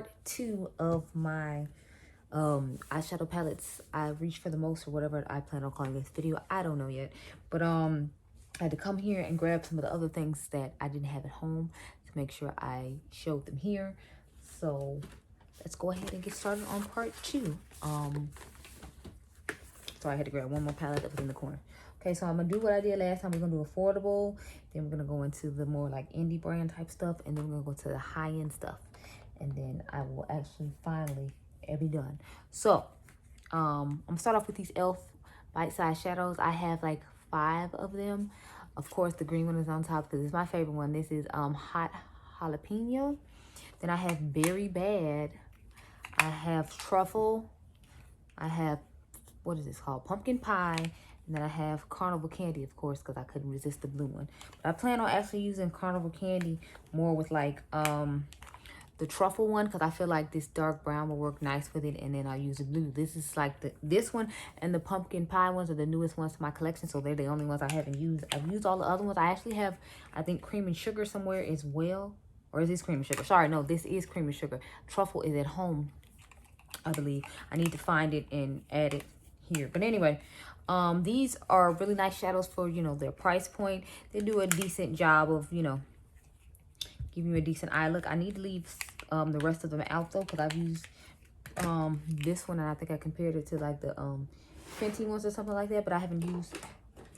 part 2 of my eyeshadow palettes I reached for the most, or whatever I plan on calling this video. I don't know yet, but I had to come here and grab some of the other things that I didn't have at home to make sure I showed them here. So let's go ahead and get started on part 2. So I had to grab one more palette that was in the corner. Okay, so I'm gonna do what I did last time. We're gonna do affordable, then we're gonna go into the more like indie brand type stuff, and then we're gonna go to the high-end stuff, and then I will actually finally be done. So I'm gonna start off with these e.l.f. bite-sized shadows. I have like 5 of them. Of course, the green one is on top because it's my favorite one. This is hot jalapeno. Then I have berry bad. I have truffle. I have, what is this called? Pumpkin pie. And then I have carnival candy, of course, because I couldn't resist the blue one. But I plan on actually using carnival candy more with like the truffle one, because I feel like this dark brown will work nice with it, and then I'll use the blue. This is like this one and the pumpkin pie ones are the newest ones to my collection, so they're the only ones I haven't used. I've used all the other ones. I actually have, I think, cream and sugar somewhere as well. Or is this cream and sugar? Sorry, no, this is cream and sugar. Truffle is at home, I believe. I need to find it and add it here. But anyway, these are really nice shadows for, you know, their price point. They do a decent job of, you know, giving you a decent eye look. I need to leave the rest of them out though, because I've used this one, and I think I compared it to like the Fenty ones or something like that, but I haven't used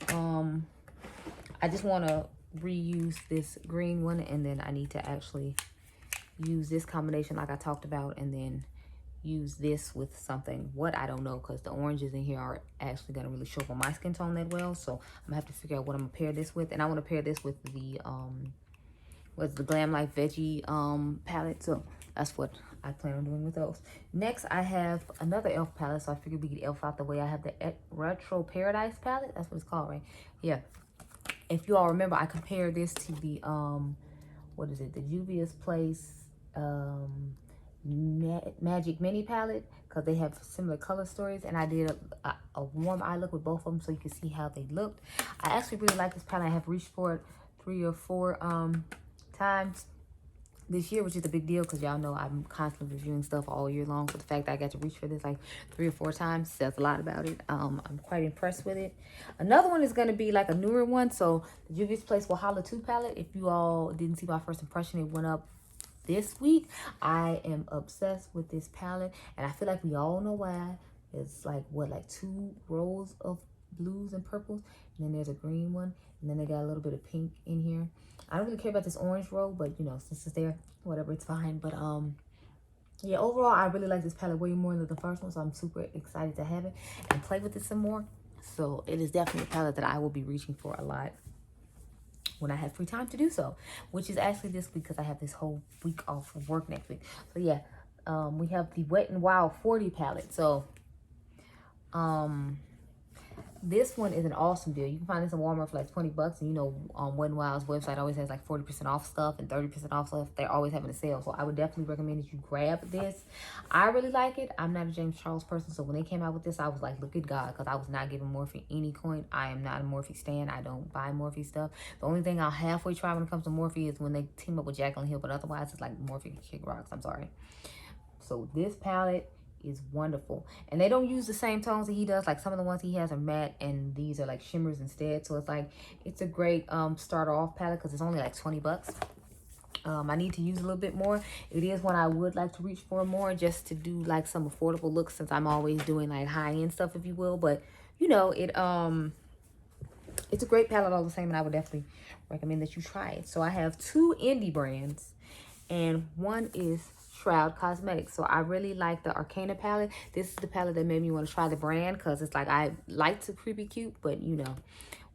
I just want to reuse this green one, and then I need to actually use this combination like I talked about, and then use this with something. What, I don't know, because the oranges in here are actually going to really show up on my skin tone that well. So I'm gonna have to figure out what I'm gonna pair this with, and I want to pair this with the what's the Glam Life Veggie palette. So that's what I plan on doing with those. Next, I have another e.l.f. palette, so I figured we get e.l.f. out the way. I have the Retro Paradise palette. That's what it's called, right? Yeah. If you all remember, I compared this to the what is it, the Juvia's Place Magic Mini palette, because they have similar color stories, and I did a warm eye look with both of them so you can see how they looked. I actually really like this palette. I have reached for it 3 or 4 times this year, which is a big deal because y'all know I'm constantly reviewing stuff all year long. So the fact that I got to reach for this like 3 or 4 times says a lot about it. I'm quite impressed with it. Another one is going to be like a newer one. So the Juvia's Place Wahala 2 palette. If you all didn't see my first impression, it went up this week. I am obsessed with this palette, and I feel like we all know why. It's like, what, like 2 rows of blues and purples, and then there's a green one, and then they got a little bit of pink in here. I don't really care about this orange row, but you know, since it's there, whatever, it's fine. But yeah, overall I really like this palette way more than the first one, so I'm super excited to have it and play with it some more. So it is definitely a palette that I will be reaching for a lot when I have free time to do so, which is actually this week, because I have this whole week off of work next week. So yeah, we have the Wet n Wild 40 palette. So this one is an awesome deal. You can find this in Walmart for like 20 bucks. And you know, Wet n Wild's website always has like 40% off stuff and 30% off stuff. They're always having a sale. So I would definitely recommend that you grab this. I really like it. I'm not a James Charles person. So when they came out with this, I was like, look at God. Because I was not giving Morphe any coin. I am not a Morphe stan. I don't buy Morphe stuff. The only thing I'll halfway try when it comes to Morphe is when they team up with Jaclyn Hill. But otherwise, it's like Morphe kick rocks. I'm sorry. So this palette is wonderful, and they don't use the same tones that he does. Like some of the ones he has are matte, and these are like shimmers instead. So it's like, it's a great start off palette because it's only like 20 bucks. I need to use a little bit more. It is one I would like to reach for more, just to do like some affordable looks, since I'm always doing like high-end stuff, if you will. But you know, it's a great palette all the same, and I would definitely recommend that you try it. So I have 2 indie brands, and one is Shroud Cosmetics. So I really like the Arcana palette. This is the palette that made me want to try the brand, because it's like, I like to creepy cute, but you know,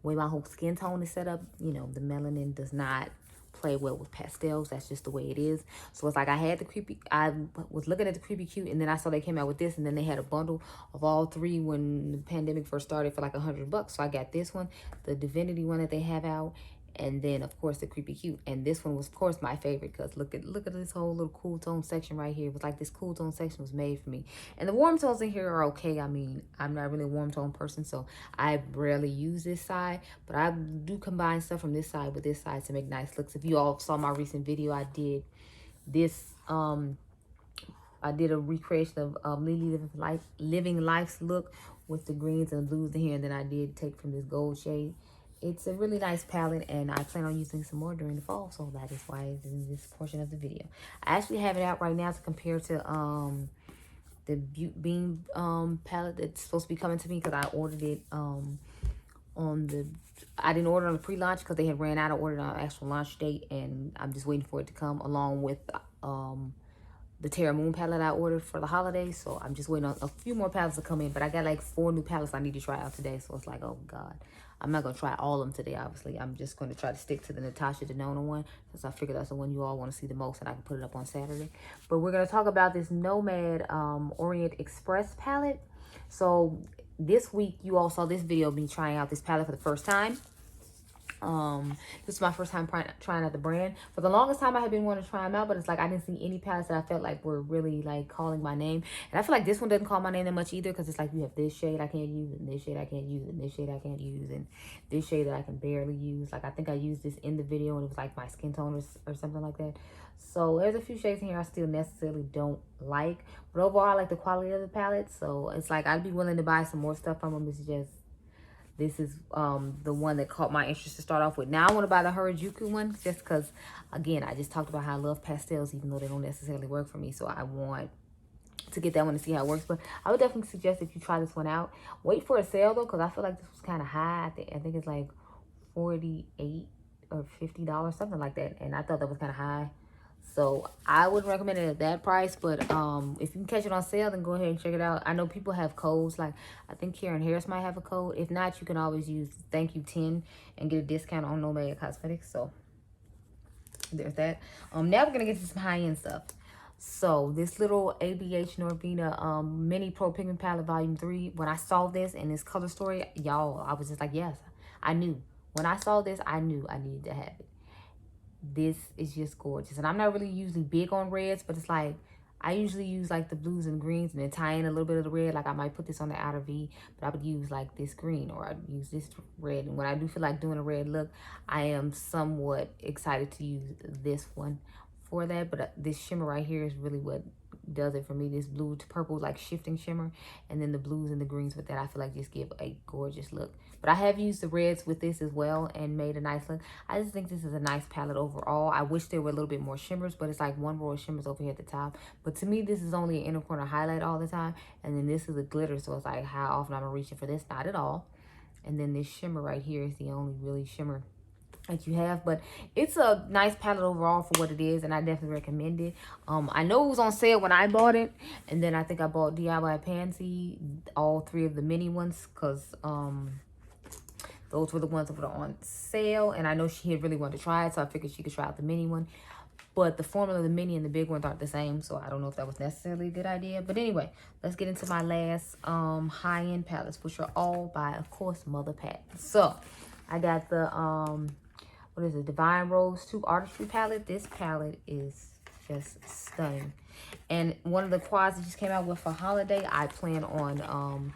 way my whole skin tone is set up, you know, the melanin does not play well with pastels. That's just the way it is. So it's like, I had the creepy, I was looking at the creepy cute, and then I saw they came out with this, and then they had a bundle of all 3 when the pandemic first started for like 100 bucks. So I got this one, the Divinity one that they have out, and then of course the creepy cute. And this one was of course my favorite, because look at this whole little cool tone section right here. It was like, this cool tone section was made for me. And the warm tones in here are okay. I mean, I'm not really a warm tone person, so I rarely use this side, but I do combine stuff from this side with this side to make nice looks. If you all saw my recent video, I did this I did a recreation of Lily Living Life's look with the greens and blues in here, and then I did take from this gold shade. It's a really nice palette, and I plan on using some more during the fall, so that is why it's in this portion of the video. I actually have it out right now to compare to the Butte Beam palette that's supposed to be coming to me, because I ordered it on the, I didn't order on the pre-launch because they had ran out. I ordered on actual launch date, and I'm just waiting for it to come along with the Terra Moon palette I ordered for the holidays. So I'm just waiting on a few more palettes to come in, but I got like 4 new palettes I need to try out today. So it's like, oh God, I'm not going to try all of them today, obviously. I'm just going to try to stick to the Natasha Denona one, since I figured that's the one you all want to see the most, and I can put it up on Saturday. But we're going to talk about this Nomad Orient Express palette. So this week, you all saw this video of me trying out this palette for the first time. This is my first time trying out the brand. For the longest time, I had been wanting to try them out, but it's like I didn't see any palettes that I felt like were really like calling my name. And I feel like this one doesn't call my name that much either, because it's like you have this shade I can't use, and this shade I can't use, and this shade I can't use, and this shade that I can barely use. Like I think I used this in the video, and it was like my skin tone or something like that. So there's a few shades in here I still necessarily don't like, but overall I like the quality of the palette. So it's like I'd be willing to buy some more stuff from them. It's just, this is the one that caught my interest to start off with. Now I want to buy the Harajuku one, just because, again, I just talked about how I love pastels, even though they don't necessarily work for me. So I want to get that one to see how it works. But I would definitely suggest if you try this one out, wait for a sale though, because I feel like this was kind of high. I think it's like $48 or $50, something like that. And I thought that was kind of high. So I wouldn't recommend it at that price, but if you can catch it on sale, then go ahead and check it out. I know people have codes, like I think Karen Harris might have a code. If not, you can always use thank you 10 and get a discount on Nomad Cosmetics. So there's that. Now we're gonna get to some high-end stuff. So this little ABH Norvina mini pro pigment palette volume 3, when I saw this in this color story, y'all, I was just like, yes, I knew. When I saw this, I knew I needed to have it. This is just gorgeous. And I'm not really usually big on reds, but it's like I usually use like the blues and greens and then tie in a little bit of the red. Like I might put this on the outer V, but I would use like this green, or I'd use this red. And when I do feel like doing a red look, I am somewhat excited to use this one for that. But this shimmer right here is really what does it for me. This blue to purple like shifting shimmer, and then the blues and the greens with that, I feel like just give a gorgeous look. But I have used the reds with this as well and made a nice look. I just think this is a nice palette overall. I wish there were a little bit more shimmers, but it's like one row of shimmers over here at the top. But to me, this is only an inner corner highlight all the time, and then this is a glitter, so it's like how often I'm reaching for this? Not at all. And then this shimmer right here is the only really shimmer that you have. But it's a nice palette overall for what it is, and I definitely recommend it. I know it was on sale when I bought it, and then I think I bought Diypansy, all 3 of the mini ones, because those were the ones that were on sale, and I know she had really wanted to try it, so I figured she could try out the mini one. But the formula of the mini and the big ones aren't the same, so I don't know if that was necessarily a good idea. But anyway, let's get into my last high-end palettes, which are all by, of course, Mother Pat. So I got the what is it, Divine Rose 2 Artistry palette. This palette is just stunning. And one of the quads that just came out with for holiday, I plan on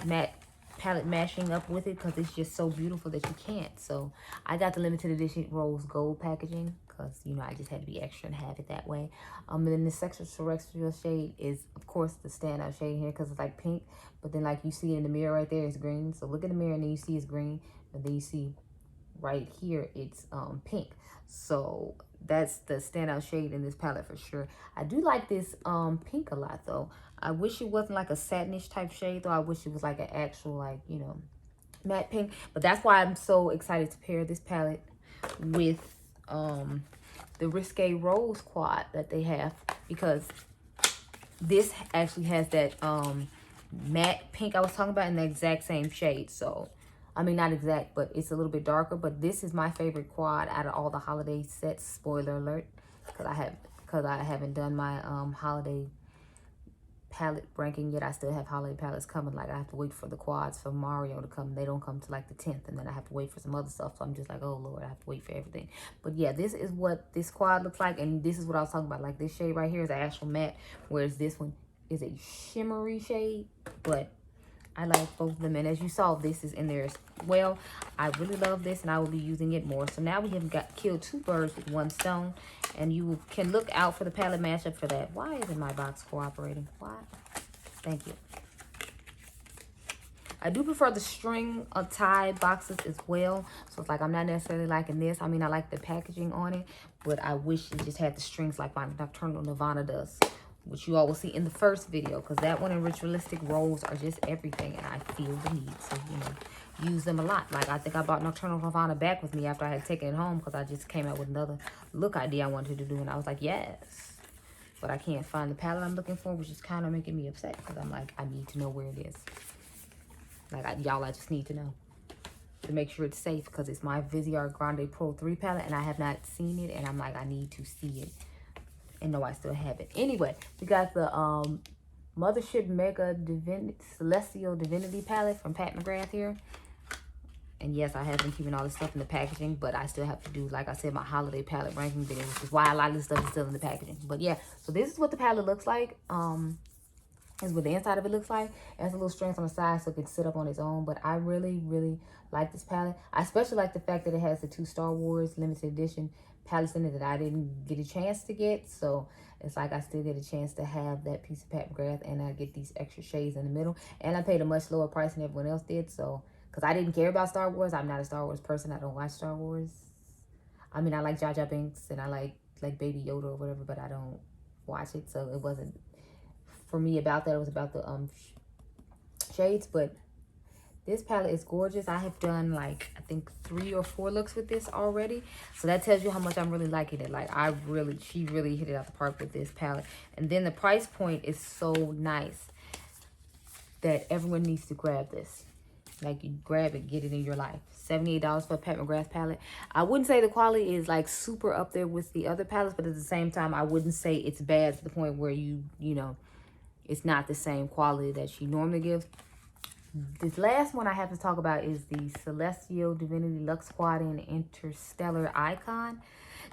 matte palette mashing up with it, because it's just so beautiful that you can't. So I got the limited edition rose gold packaging, because you know I just had to be extra and have it that way. And then the Sexual Terrestrial shade is of course the standout shade here, because it's like pink, but then like you see in the mirror right there, it's green. So look in the mirror and then you see it's green, but then you see right here it's pink. So that's the standout shade in this palette for sure. I do like this pink a lot though. I wish it wasn't like a satinish type shade though. I wish it was like an actual, like, you know, matte pink. But that's why I'm so excited to pair this palette with the Risque Rose quad that they have, because this actually has that matte pink I was talking about in the exact same shade. So I mean, not exact, but it's a little bit darker. But this is my favorite quad out of all the holiday sets. Spoiler alert, because I haven't done my holiday palette ranking yet. I still have holiday palettes coming. Like I have to wait for the quads for Mario to come. They don't come to like the 10th, and then I have to wait for some other stuff. So I'm just like, oh Lord, I have to wait for everything. But yeah, this is what this quad looks like, and this is what I was talking about. Like this shade right here is an actual matte, whereas this one is a shimmery shade. But I like both of them. And as you saw, this is in there as well. I really love this, and I will be using it more. So now we have killed 2 birds with 1 stone. And you can look out for the palette mashup for that. Why isn't my box cooperating? Why? Thank you. I do prefer the string tie boxes as well. So it's like I'm not necessarily liking this. I mean, I like the packaging on it, but I wish it just had the strings like my Nocturnal Nirvana does, which you all will see in the first video, because that one and ritualistic rolls are just everything, and I feel the need to, you know, use them a lot. Like, I think I brought Nocturnal Nirvana back with me after I had taken it home, because I just came out with another look idea I wanted to do, and I was like, yes. But I can't find the palette I'm looking for, which is kind of making me upset, because I'm like, I need to know where it is. Like, y'all, I just need to know to make sure it's safe, because it's my Viseart Grande Pro 3 palette, and I have not seen it, and I'm like, I need to see it. And no, I still have it. Anyway, we got the Mothership Mega Celestial Divinity palette from Pat McGrath here. And yes, I have been keeping all this stuff in the packaging, but I still have to do, like I said, my holiday palette ranking video, which is why a lot of this stuff is still in the packaging. But yeah, so this is what the palette looks like. Is what the inside of it looks like. It has a little strings on the side so it can sit up on its own. But I really, really like this palette. I especially like the fact that it has the 2 Star Wars limited edition palettes in it that I didn't get a chance to get. So it's like I still get a chance to have that piece of Pat McGrath, and I get these extra shades in the middle. And I paid a much lower price than everyone else did. So, because I didn't care about Star Wars. I'm not a Star Wars person. I don't watch Star Wars. I mean, I like Jar Jar Binks and I like Baby Yoda or whatever, but I don't watch it. So it wasn't for me about that. It was about the shades. But this palette is gorgeous. I have done like, I think 3 or 4 looks with this already. So that tells you how much I'm really liking it. Like, she really hit it out the park with this palette. And then the price point is so nice that everyone needs to grab this. Like, you grab it, get it in your life. $78 for a Pat McGrath palette. I wouldn't say the quality is like super up there with the other palettes, but at the same time, I wouldn't say it's bad to the point where you know, it's not the same quality that she normally gives. This last one I have to talk about is the Celestial Divinity Lux Squad and Interstellar Icon.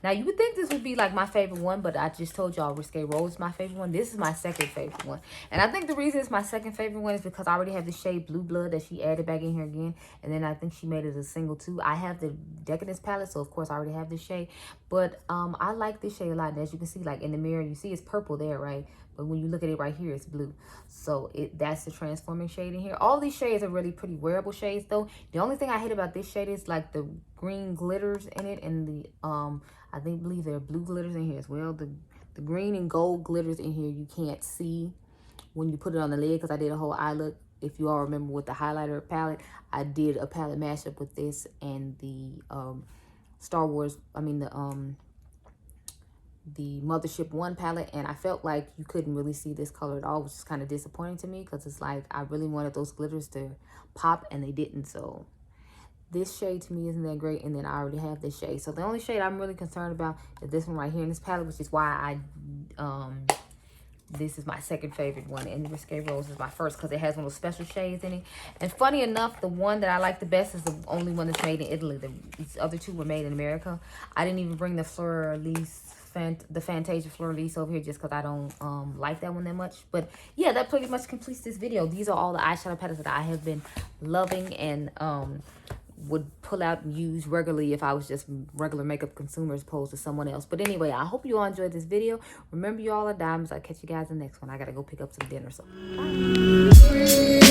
Now, you would think this would be like my favorite one, but I just told y'all Risque Rose is my favorite one. This is my second favorite one. And I think the reason it's my second favorite one is because I already have the shade Blue Blood that she added back in here again. And then I think she made it a single too. I have the Decadence palette, so of course I already have this shade. But I like this shade a lot. And as you can see, like in the mirror, you see it's purple there, right? But when you look at it right here, it's blue. So that's the transforming shade in here. All these shades are really pretty wearable shades though. The only thing I hate about this shade is like the green glitters in it, and the I believe there are blue glitters in here as well. The green and gold glitters in here you can't see when you put it on the lid, because I did a whole eye look. If you all remember with the highlighter palette, I did a palette mashup with this and the Star Wars, the Mothership 1 palette, and I felt like you couldn't really see this color at all, which is kind of disappointing to me, because it's like I really wanted those glitters to pop and they didn't. So this shade to me isn't that great, and then I already have this shade. So the only shade I'm really concerned about is this one right here in this palette, which is why this is my second favorite one, and the Risque Rose is my first because it has one of those special shades in it. And funny enough, the one that I like the best is the only one that's made in Italy. These other 2 were made in America. I didn't even bring the the Fantasia Fleur Elise over here just because I don't like that one that much. But yeah, that pretty much completes this video. These are all the eyeshadow palettes that I have been loving and would pull out and use regularly if I was just regular makeup consumer as opposed to someone else. But anyway, I hope you all enjoyed this video. Remember, you all are diamonds. I'll catch you guys in the next one. I gotta go pick up some dinner, so bye.